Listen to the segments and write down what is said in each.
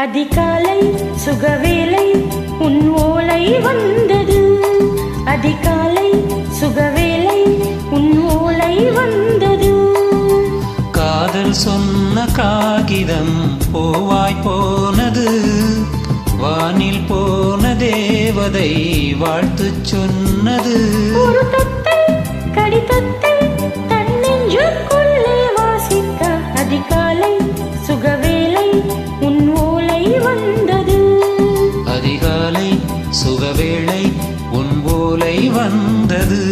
அதிகாலை சுகவேளை உன் ஓலை வந்தது. அதிகாலை சுகவேளை உன் ஓலை வந்தது. காதல் சொன்ன காகிதம் பூவாய் போனது. வானில் போன தேவதை வாழ்த்து சொன்னது. ஒரு தத்தை கடிதத்தை தன்னெஞ்சுக்குள்ளே வாசிக்க அதிகாலை சுகவேளை உன் ஓலை வந்தது. அதிகாலை சுகவேளை உன் ஓலை வந்தது.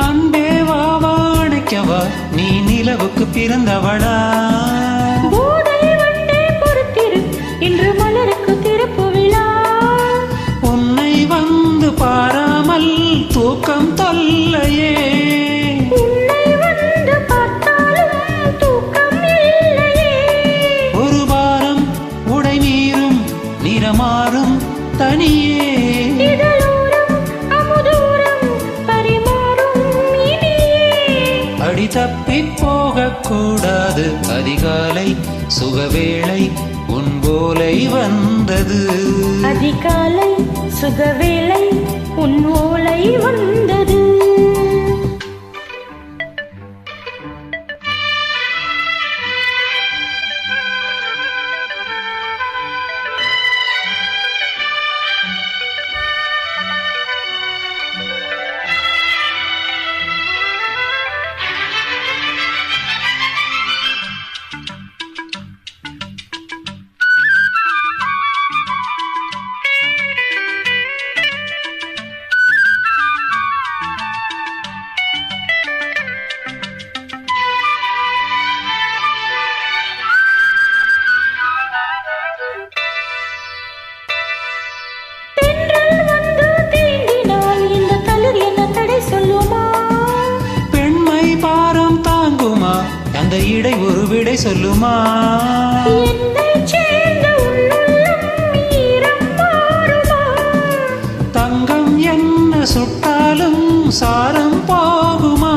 அன்பே வாவா அணைக்கவா, நீ நிலவுக்கு பிறந்தவளா? போதை வண்டே பொறுத்திரு, இன்று மலருக்கு திறப்பு விழா. உன்னை வந்து பாராமல் தூக்கம் தொல்லையே. உன்னை வந்து பார்த்தாலும் தூக்கம் இல்லையே. ஒரு வாரம் உடை மீறும் நிறமாறும் தனியே. அடி தப்பி போகக்கூடாது. அதிகாலை சுகவேளை உன் போலை வந்தது. அதிகாலை சுகவேளை உன் ஓலை வந்தது. அந்த இடை ஒரு விடை சொல்லுமா? தங்கம் என்ன சுட்டாலும் சாரம் போகுமா?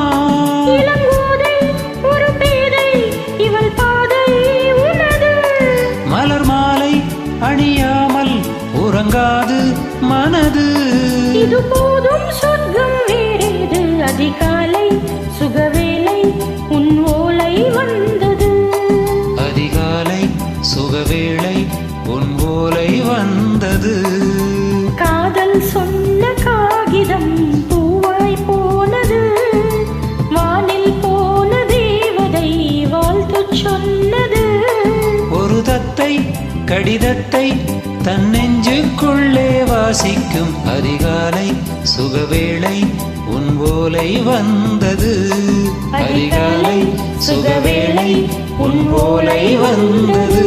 மலர் மாலை அணியாமல் உறங்காது மனது. இது போதும் சொர்க்கம் வேறேது. அதிகாலை சுகவேளை உன் ஓலை வந்தது. அதிகாலை சுகவேளை உன் ஓலை வந்தது. காதல் சொன்ன காகிதம் பூவாய் போனது. வானில் போன தேவதை வாழ்த்து சொன்னது. ஒரு தத்தை கடிதத்தை தன்னெஞ்சுக்குள்ளே வாசிக்கும். அதிகாலை சுகவேளை உன் ஓலை வந்தது. அதிகாலை சுகவேளை உன் ஓலை வந்தது.